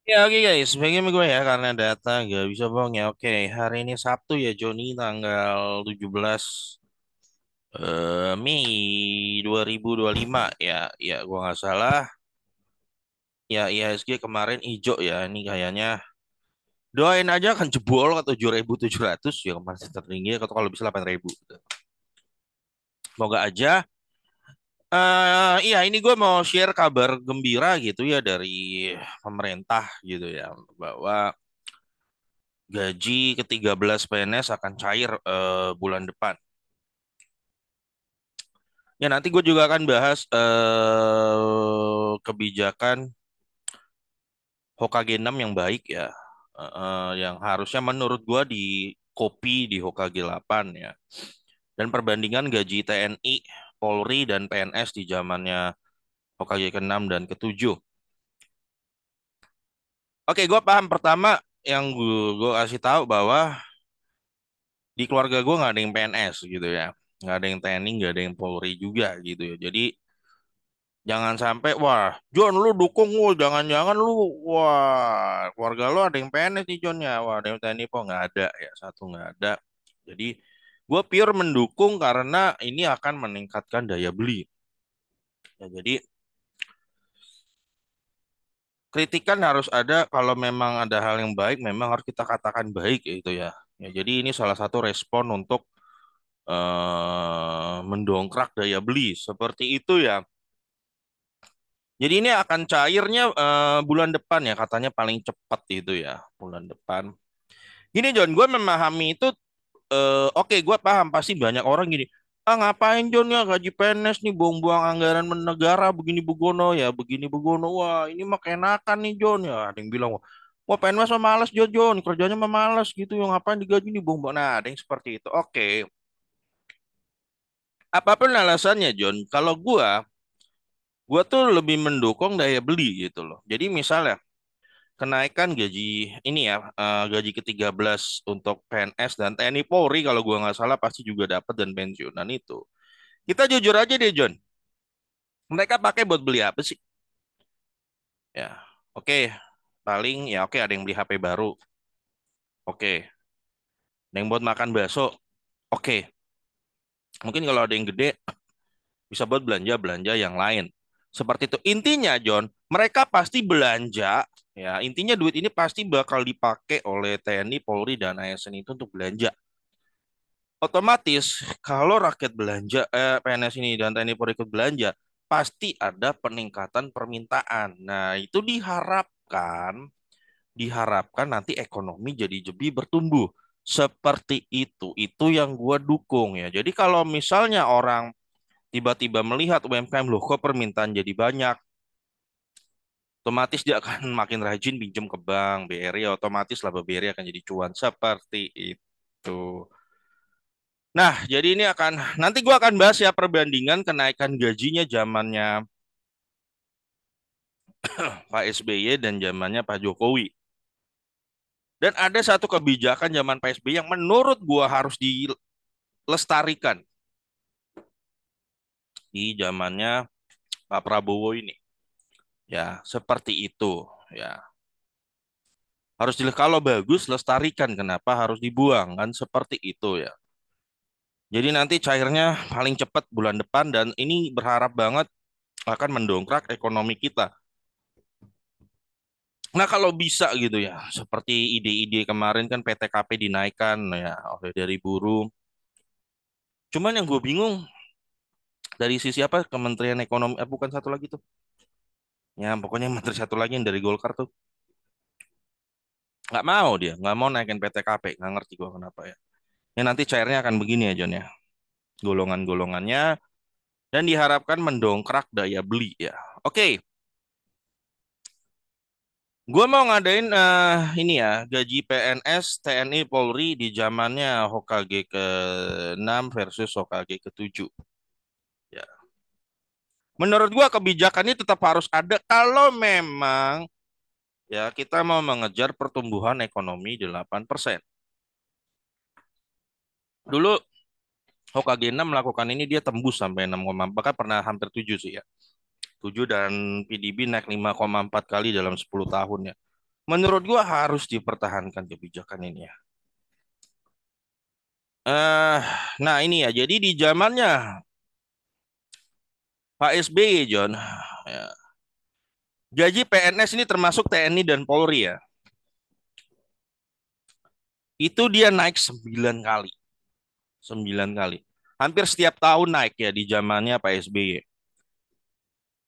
Ya oke guys, bagaimana gue ya karena data nggak bisa bohong ya. Oke, hari ini Sabtu ya Joni tanggal 17 Mei 2025 ya. Ya gua nggak salah. Ya IHSG kemarin hijau ya. Ini kayaknya doain aja kan jebol ke 7.700 ya kemarin tertinggi atau kalau bisa 8.000 gitu. Semoga aja. Iya ini gue mau share kabar gembira gitu ya dari pemerintah gitu ya bahwa gaji ke-13 PNS akan cair bulan depan. Ya nanti gue juga akan bahas kebijakan Hokage 6 yang baik ya. Yang harusnya menurut gue di copy di Hokage 8 ya. Dan perbandingan gaji TNI, Polri, dan PNS di zamannya Hokage ke-6 dan ke-7. Oke, gue paham pertama yang gue kasih tahu bahwa di keluarga gue nggak ada yang PNS gitu ya. Nggak ada yang TNI, nggak ada yang Polri juga gitu ya. Jadi jangan sampai, wah, John lu dukung lu, jangan-jangan lu, wah, keluarga lu ada yang PNS nih John ya, wah, ada yang TNI kok nggak ada ya, satu nggak ada. Jadi, gue pure mendukung karena ini akan meningkatkan daya beli. Ya, jadi kritikan harus ada kalau memang ada hal yang baik, memang harus kita katakan baik ya itu ya. Ya, jadi ini salah satu respon untuk mendongkrak daya beli seperti itu ya. Jadi ini akan cairnya bulan depan ya katanya paling cepat itu ya bulan depan. Gini John, gue memahami itu oke gue paham pasti banyak orang gini. Ah ngapain John ya gaji PNS nih buang-buang anggaran negara begini begono ya begini begono. Wah ini mah keenakan nih John ya. Ada yang bilang wah PNS mah malas John kerjanya mah malas gitu yang ngapain digaji nih buang-buang. Nah ada yang seperti itu. Oke, apapun alasannya John, kalau gue tuh lebih mendukung daya beli gitu loh. Jadi misalnya kenaikan gaji ini ya gaji ke-13 untuk PNS dan TNI Polri kalau gua nggak salah pasti juga dapat dan pensiunan itu. Kita jujur aja deh John, mereka pakai buat beli apa sih? Ya, oke, paling ya oke ada yang beli HP baru, oke, ada yang buat makan bakso, oke. Mungkin kalau ada yang gede bisa buat belanja belanja yang lain. Seperti itu. Intinya John, mereka pasti belanja ya. Intinya duit ini pasti bakal dipakai oleh TNI, Polri dan ASN itu untuk belanja. Otomatis kalau rakyat belanja PNS ini dan TNI Polri ikut belanja pasti ada peningkatan permintaan. Nah, itu diharapkan nanti ekonomi jadi lebih bertumbuh. Seperti itu. Itu yang gua dukung ya. Jadi kalau misalnya orang tiba-tiba melihat UMKM loh kok permintaan jadi banyak, otomatis dia akan makin rajin pinjam ke bank, BRI otomatis laba BRI akan jadi cuan seperti itu. Nah, jadi ini akan nanti gua akan bahas ya perbandingan kenaikan gajinya zamannya Pak SBY dan zamannya Pak Jokowi. Dan ada satu kebijakan zaman Pak SBY yang menurut gua harus dilestarikan di zamannya Pak Prabowo ini. Ya, seperti itu. Ya, harus kalau bagus lestarikan. Kenapa harus dibuang kan seperti itu ya. Jadi nanti cairnya paling cepat bulan depan dan ini berharap banget akan mendongkrak ekonomi kita. Nah, kalau bisa gitu ya, seperti ide-ide kemarin kan PTKP dinaikkan ya oleh dari buruh. Cuman yang gue bingung dari sisi apa Kementerian Ekonomi, bukan satu lagi tuh. Ya, pokoknya menteri satu lagi yang dari Golkar tuh nggak mau dia, nggak mau naikin PTKP, nggak ngerti gue kenapa ya. Ya nanti cairnya akan begini ya John ya, golongan-golongannya dan diharapkan mendongkrak daya beli ya. Oke, gue mau ngadain ini ya gaji PNS TNI Polri di zamannya Hokage ke-6 versus Hokage ke-7. Ya. Menurut gua kebijakan ini tetap harus ada kalau memang ya kita mau mengejar pertumbuhan ekonomi 8%. Dulu Hokage 6 melakukan ini dia tembus sampai 6,4 bahkan pernah hampir 7 sih ya. 7 dan PDB naik 5,4 kali dalam 10 tahun ya. Menurut gua harus dipertahankan kebijakan ini ya. Eh, nah ini ya, jadi di zamannya Pak SBY, John, ya, gaji PNS ini termasuk TNI dan Polri ya, itu dia naik 9 kali, 9 kali. Hampir setiap tahun naik ya di zamannya Pak SBY.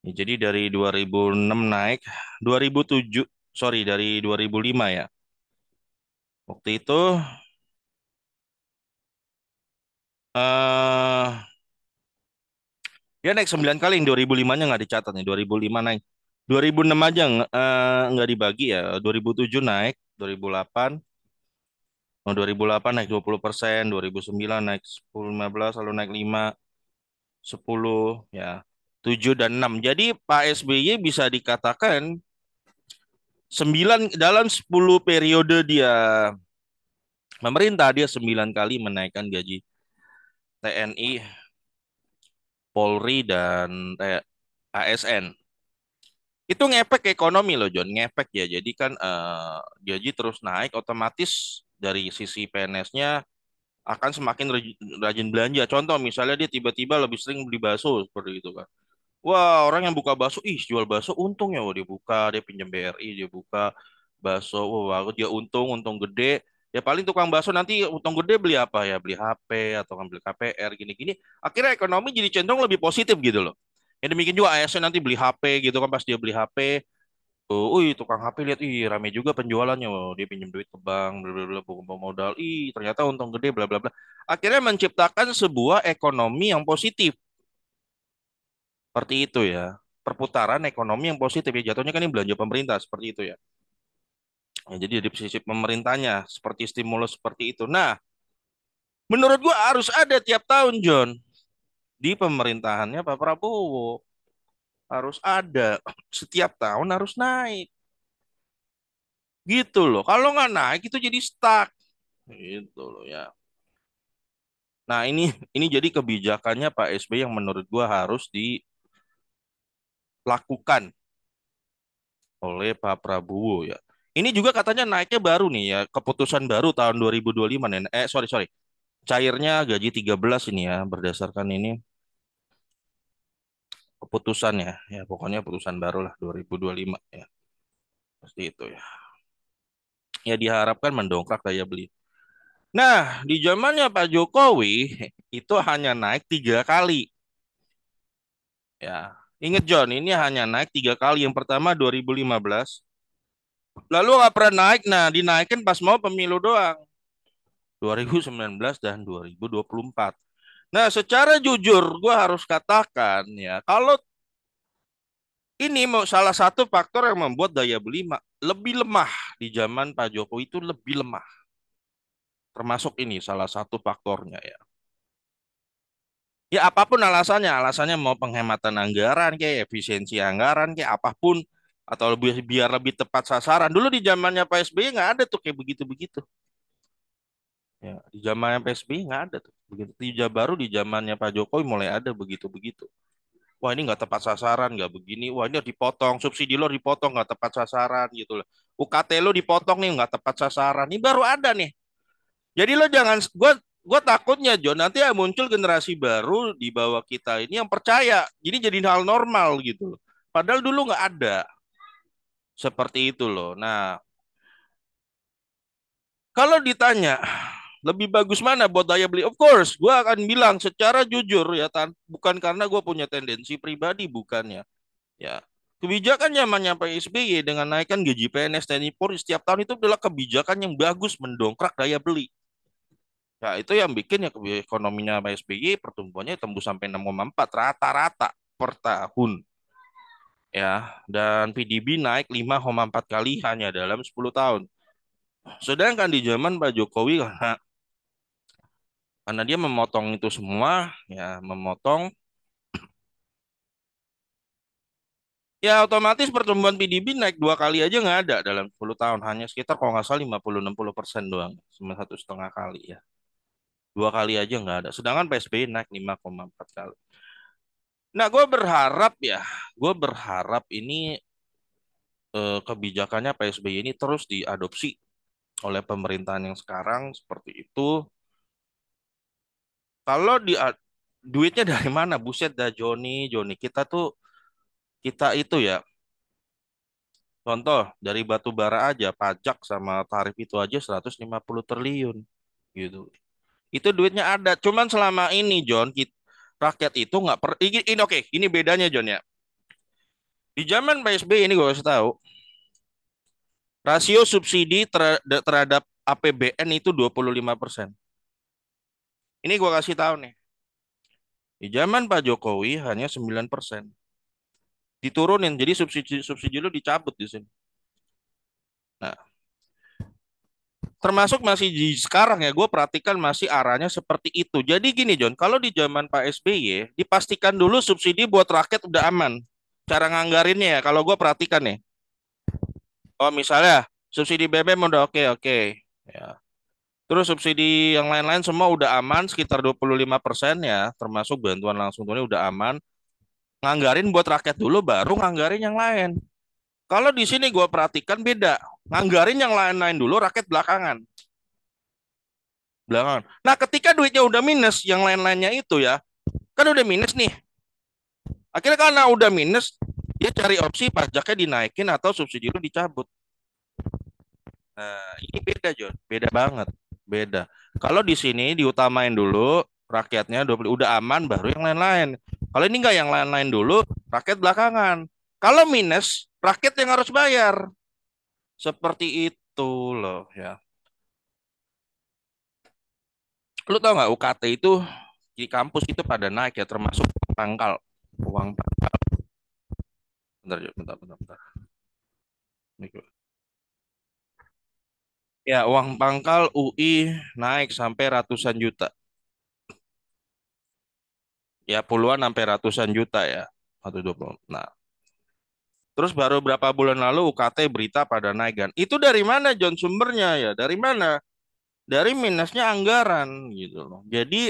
Ya, jadi dari 2006 naik, 2007, sorry dari 2005 ya. Waktu itu eh dia naik 9 kali, yang 2005-nya nggak dicatat nih. 2005 naik. 2006 aja nggak dibagi ya. 2007 naik, 2008, oh, 2008 naik 20%, 2009 naik 10, 15, lalu naik 5, 10, ya. 7 dan 6. Jadi Pak SBY bisa dikatakan 9 dalam 10 periode dia memerintah, dia 9 kali menaikkan gaji TNI, Polri, dan ASN. Itu ngefek ke ekonomi loh, John. Ngefek ya. Jadi kan gaji terus naik, otomatis dari sisi PNS-nya akan semakin rajin belanja. Contoh misalnya dia tiba-tiba lebih sering beli bakso seperti itu kan. Wah, orang yang buka bakso, ih jual bakso untung ya. Wah, dia buka, dia pinjam BRI, dia buka bakso. Wah, dia untung, untung gede. Ya paling tukang bakso nanti untung gede beli apa ya? Beli HP atau ngambil KPR gini-gini. Akhirnya ekonomi jadi cenderung lebih positif gitu loh. Ya demikian juga ASN nanti beli HP gitu kan, pas dia beli HP, oh, tukang HP lihat, ih rame juga penjualannya. Oh, dia pinjam duit ke bank, bla bla bla, bawa modal. Ih, ternyata untung gede, bla bla bla. Akhirnya menciptakan sebuah ekonomi yang positif. Seperti itu ya. Perputaran ekonomi yang positif ya. Jatuhnya kan ini belanja pemerintah seperti itu ya. Ya, jadi dari sisi pemerintahnya seperti stimulus seperti itu. Nah, menurut gua harus ada tiap tahun, John, di pemerintahannya Pak Prabowo. Harus ada. Setiap tahun harus naik. Gitu loh. Kalau nggak naik itu jadi stuck. Gitu loh ya. Nah, ini jadi kebijakannya Pak SBY yang menurut gua harus dilakukan oleh Pak Prabowo ya. Ini juga katanya naiknya baru nih ya, keputusan baru tahun 2025 nih. Sorry sorry, cairnya gaji 13 ini ya, berdasarkan ini keputusan ya. Ya pokoknya keputusan baru lah 2025 ya. Pasti itu ya. Ya diharapkan mendongkrak daya beli. Nah, di zamannya Pak Jokowi itu hanya naik 3 kali ya. Ingat John, ini hanya naik 3 kali. Yang pertama 2015, lalu nggak pernah naik. Nah, dinaikin pas mau pemilu doang. 2019 dan 2024. Nah, secara jujur, gue harus katakan ya, kalau ini mau salah satu faktor yang membuat daya beli lebih lemah di zaman Pak Jokowi itu lebih lemah. Termasuk ini salah satu faktornya ya. Ya apapun alasannya, alasannya mau penghematan anggaran, kayak efisiensi anggaran, kayak apapun, atau lebih biar lebih tepat sasaran. Dulu di zamannya Pak SBY nggak ada tuh kayak begitu-begitu. Ya, di zamannya Pak SBY nggak ada tuh. Begitu baru di zamannya Pak Jokowi mulai ada begitu-begitu. Wah ini nggak tepat sasaran, nggak begini. Wah ini harus dipotong, subsidi lo dipotong nggak tepat sasaran gitu loh. UKT lo dipotong nih nggak tepat sasaran. Ini baru ada nih. Jadi lo jangan, gue takutnya John nanti ya muncul generasi baru di bawah kita ini yang percaya. Jadi jadi hal normal gitu loh. Padahal dulu nggak ada seperti itu loh. Nah kalau ditanya lebih bagus mana buat daya beli? Of course, gue akan bilang secara jujur ya, bukan karena gue punya tendensi pribadi, bukannya. Ya, kebijakan zamannya Pak SBY dengan naikkan gaji PNS TNI Polri setiap tahun itu adalah kebijakan yang bagus mendongkrak daya beli. Ya, itu yang bikin ya ekonominya Pak SBY pertumbuhannya tembus sampai 6,4 rata-rata per tahun. Ya, dan PDB naik 5,4 kali hanya dalam 10 tahun. Sedangkan di zaman Pak Jokowi karena dia memotong itu semua, ya memotong, ya otomatis pertumbuhan PDB naik 2 kali aja nggak ada dalam 10 tahun. Hanya sekitar kalau nggak salah 50-60% doang. Cuma 1,5 kali ya. 2 kali aja nggak ada. Sedangkan PSBY naik 5,4 kali. Nah gue berharap ya, gue berharap ini kebijakannya PSBY ini terus diadopsi oleh pemerintahan yang sekarang seperti itu. Kalau duitnya dari mana? Buset dah Joni, Joni. Kita itu ya, contoh dari batu bara aja, pajak sama tarif itu aja 150 triliun gitu. Itu duitnya ada. Cuman selama ini John, rakyat itu nggak ini oke, ini bedanya John ya. Di zaman PSBY ini gue kasih tahu, rasio subsidi terhadap APBN itu 25%. Ini gue kasih tahu nih. Di zaman Pak Jokowi hanya 9%. Diturunin, jadi subsidi subsidi lu dicabut di sini. Nah, termasuk masih di sekarang ya, gue perhatikan masih arahnya seperti itu. Jadi gini John, kalau di zaman Pak SBY, dipastikan dulu subsidi buat rakyat udah aman. Cara nganggarinnya ya, kalau gue perhatikan nih. Oh misalnya, subsidi BBM udah oke, oke. Ya. Terus subsidi yang lain-lain semua udah aman, sekitar 25% ya, termasuk bantuan langsung tunai udah aman. Nganggarin buat rakyat dulu, baru nganggarin yang lain. Kalau di sini gue perhatikan beda. Nganggarin yang lain-lain dulu, rakyat belakangan. Belakangan. Nah, ketika duitnya udah minus, yang lain-lainnya itu ya, kan udah minus nih. Akhirnya karena udah minus, dia cari opsi pajaknya dinaikin atau subsidi lu dicabut. Nah, ini beda, John. Beda banget. Beda. Kalau di sini diutamain dulu, rakyatnya udah aman, baru yang lain-lain. Kalau ini enggak yang lain-lain dulu, rakyat belakangan. Kalau minus, rakyat yang harus bayar. Seperti itu loh ya. Lu tau nggak UKT itu di kampus itu pada naik ya, termasuk pangkal. Uang pangkal. Bentar, bentar, bentar, bentar. Ya, uang pangkal UI naik sampai ratusan juta. Ya, puluhan sampai ratusan juta ya. 120. Nah, terus baru berapa bulan lalu UKT berita pada naik kan. Itu dari mana John sumbernya ya? Dari mana? Dari minusnya anggaran gitu loh. Jadi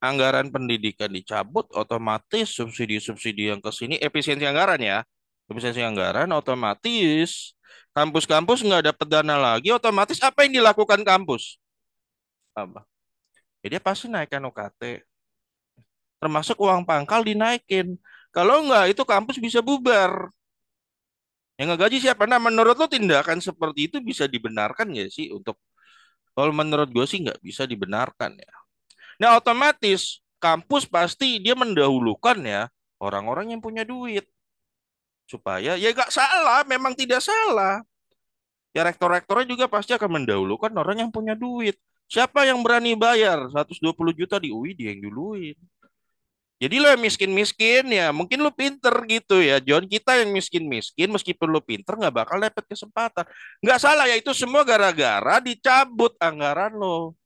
anggaran pendidikan dicabut, otomatis subsidi-subsidi yang ke sini efisiensi anggaran ya. Efisiensi anggaran otomatis kampus-kampus nggak dapat dana lagi, otomatis apa yang dilakukan kampus? Apa? Ya dia pasti naikkan UKT, termasuk uang pangkal dinaikin. Kalau nggak, itu kampus bisa bubar. Yang ngegaji siapa? Nah, menurut lo tindakan seperti itu bisa dibenarkan nggak sih? Kalau menurut gue sih nggak bisa dibenarkan ya. Nah, otomatis kampus pasti dia mendahulukan ya orang-orang yang punya duit supaya ya nggak salah, memang tidak salah. Ya rektor-rektornya juga pasti akan mendahulukan orang yang punya duit. Siapa yang berani bayar 120 juta di UI dia yang duluin. Jadi lo yang miskin-miskin ya, mungkin lo pinter gitu ya, John. Kita yang miskin-miskin, meskipun lo pinter nggak bakal dapet kesempatan. Nggak salah ya, itu semua gara-gara dicabut anggaran lo.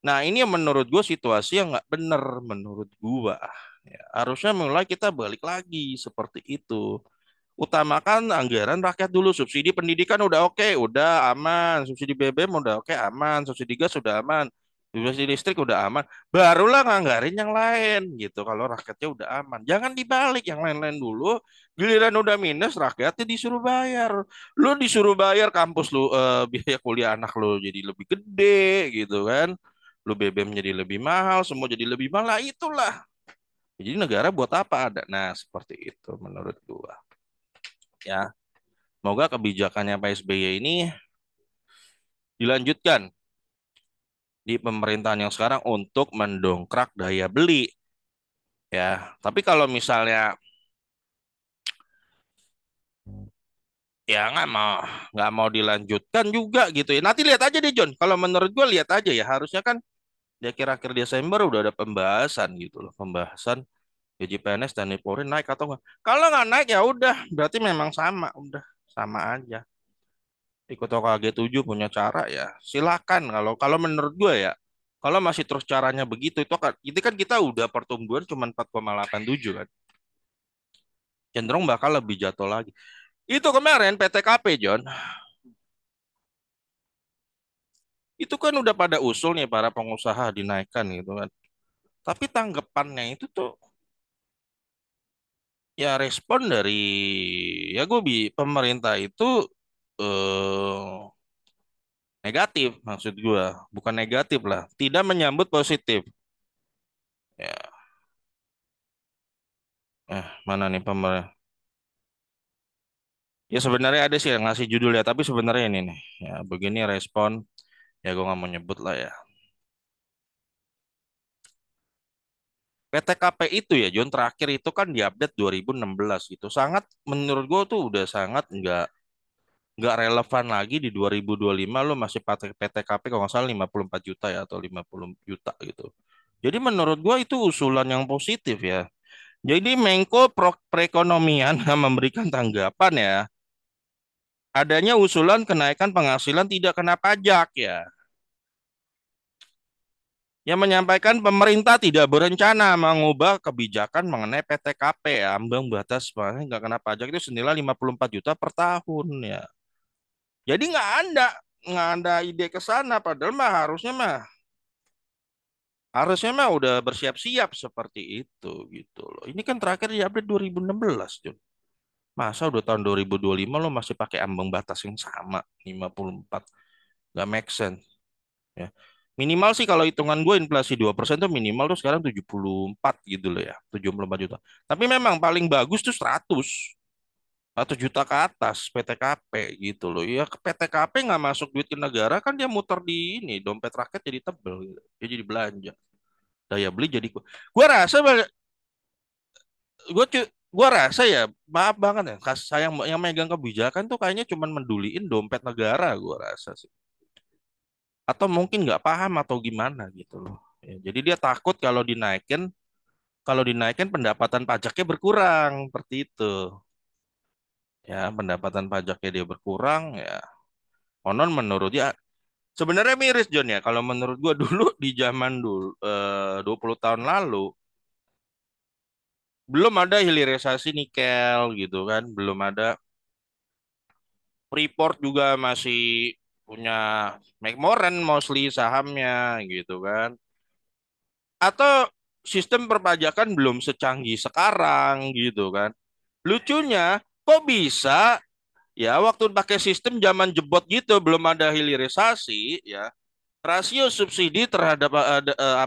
Nah ini yang menurut gue situasi yang nggak bener menurut gue. Ya, harusnya mulai kita balik lagi seperti itu. Utamakan anggaran rakyat dulu. Subsidi pendidikan udah oke, udah aman. Subsidi BBM udah oke, aman. Subsidi gas udah aman. Subsidi listrik udah aman. Barulah nganggarin yang lain gitu. Kalau rakyatnya udah aman. Jangan dibalik yang lain-lain dulu. Giliran udah minus, rakyatnya disuruh bayar. Lu disuruh bayar kampus lu, biaya kuliah anak lu jadi lebih gede gitu kan. Lu BBM jadi lebih mahal, semua jadi lebih mahal. Lah, itulah. Jadi negara buat apa ada? Nah, seperti itu menurut gua. Ya. Semoga kebijakannya Pak SBY ini dilanjutkan di pemerintahan yang sekarang untuk mendongkrak daya beli. Ya, tapi kalau misalnya ya nggak mau dilanjutkan juga gitu ya. Nanti lihat aja deh John. Kalau menurut gue lihat aja ya. Harusnya kan di akhir-akhir Desember udah ada pembahasan gitu loh. Pembahasan gaji PNS dan Polri naik atau enggak. Kalau nggak naik ya udah. Berarti memang sama. Udah sama aja. Ikut OKG 7 punya cara ya silakan. Kalau kalau menurut gue ya, kalau masih terus caranya begitu itu kan kita udah pertumbuhan cuma 4,87 kan, cenderung bakal lebih jatuh lagi. Itu kemarin PTKP John, itu kan udah pada usul nih para pengusaha dinaikkan gitu kan, tapi tanggapannya itu tuh Ya respon dari ya pemerintah itu eh negatif maksud gue, bukan negatif lah, tidak menyambut positif. Ya, mana nih pemerintah? Ya sebenarnya ada sih yang ngasih judul ya, tapi sebenarnya ini nih, ya begini respon, ya gue nggak mau nyebut lah ya. PTKP itu ya, John terakhir itu kan diupdate 2016 gitu. Sangat menurut gue tuh udah sangat nggak relevan lagi di 2025 lo masih pakai PTKP kalau nggak salah 54 juta ya atau 50 juta gitu. Jadi menurut gue itu usulan yang positif ya. Jadi Perekonomian memberikan tanggapan ya, adanya usulan kenaikan penghasilan tidak kena pajak ya. Yang menyampaikan pemerintah tidak berencana mengubah kebijakan mengenai PTKP ya, ambang batas nggak kena pajak itu senilai 54 juta per tahun ya. Jadi nggak ada ide ke sana, padahal harusnya mah udah bersiap-siap seperti itu gitu loh. Ini kan terakhir di update 2016, Jun. Masa udah tahun 2025 lo masih pakai ambang batas yang sama 54? Nggak make sense ya. Minimal sih kalau hitungan gue inflasi 2% tuh minimal tuh sekarang 74 gitu loh ya. 74 juta. Tapi memang paling bagus tuh 100 atau juta ke atas PTKP gitu loh. Ya ke PTKP nggak masuk duit ke negara kan dia muter di ini dompet rakyat jadi tebel gitu. Dia jadi belanja. Daya beli jadi gua rasa gue gua rasa ya maaf banget ya saya yang megang kebijakan tuh kayaknya cuman menduliin dompet negara gua rasa sih. Atau mungkin nggak paham atau gimana gitu loh. Ya, jadi dia takut kalau dinaikkan pendapatan pajaknya berkurang seperti itu. Ya, pendapatan pajaknya dia berkurang ya. Konon menurut dia sebenarnya miris John ya. Kalau menurut gua dulu di zaman dulu 20 tahun lalu belum ada hilirisasi nikel gitu kan, belum ada. Freeport juga masih punya McMoran mostly sahamnya gitu kan. Atau sistem perpajakan belum secanggih sekarang gitu kan. Lucunya kok bisa ya waktu pakai sistem zaman jebot gitu belum ada hilirisasi ya. Rasio subsidi terhadap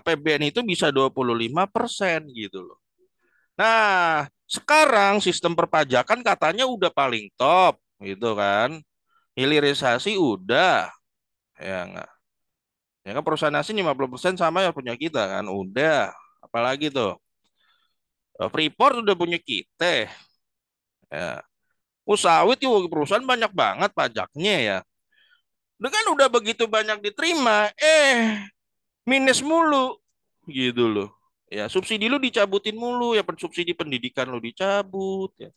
APBN itu bisa 25% gitu loh. Nah, sekarang sistem perpajakan katanya udah paling top gitu kan. Hilirisasi udah ya nggak. Ya kan perusahaan asing 50% sama ya punya kita kan. Udah. Apalagi tuh. Freeport udah punya kita. Ya. Sawit juga perusahaan banyak banget pajaknya ya. Dengan udah begitu banyak diterima, minus mulu gitu loh. Ya, subsidi lu dicabutin mulu, ya subsidi pendidikan lu dicabut, ya.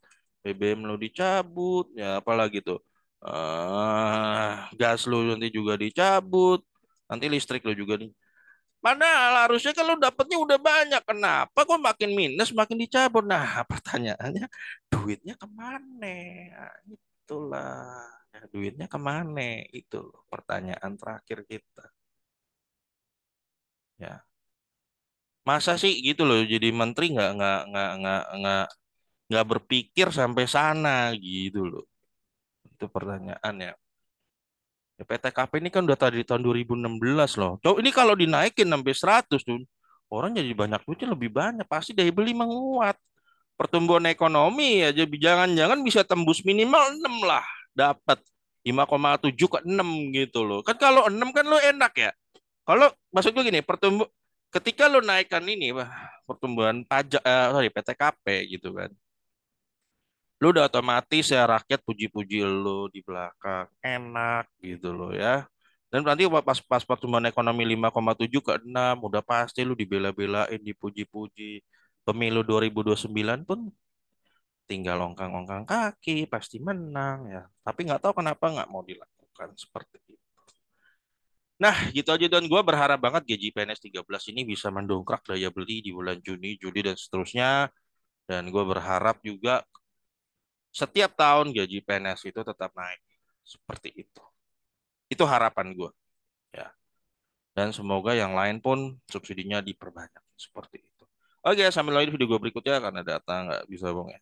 BBM lu dicabut, ya apalagi tuh. Gas lu nanti juga dicabut, nanti listrik lu juga padahal harusnya kalau dapatnya udah banyak, kenapa kok makin minus, makin dicabut? Nah, pertanyaannya, duitnya kemana? Nah, itulah, ya, duitnya kemana? Itu loh pertanyaan terakhir kita. Ya, masa sih gitu loh, jadi menteri nggak berpikir sampai sana gitu loh. Itu pertanyaannya. Ya, PTKP ini kan udah tadi tahun 2016 loh. Coba ini kalau dinaikin sampai 100 tuh, orang jadi banyak duitnya lebih banyak, pasti daya beli menguat. Pertumbuhan ekonomi ya jadi jangan-jangan bisa tembus minimal 6 lah dapat 5,7 ke 6 gitu loh. Kan kalau 6 kan lo enak ya. Kalau maksud gue gini, ketika lo naikkan ini pertumbuhan pajak sorry PTKP gitu kan. Lo udah otomatis ya rakyat puji-puji lo di belakang enak gitu loh ya. Dan nanti pas pertumbuhan ekonomi 5,7 ke 6 udah pasti lu dibela-belain dipuji-puji. Pemilu 2029 pun tinggal ongkang-ongkang kaki, pasti menang ya. Tapi nggak tahu kenapa nggak mau dilakukan seperti itu. Nah, gitu aja dan gue berharap banget gaji PNS 13 ini bisa mendongkrak daya beli di bulan Juni, Juli dan seterusnya. Dan gue berharap juga setiap tahun gaji PNS itu tetap naik. Seperti itu. Itu harapan gue. Ya. Dan semoga yang lain pun subsidinya diperbanyak. Seperti itu. Oke, sambil lagi video gue berikutnya karena data nggak bisa bohong ya.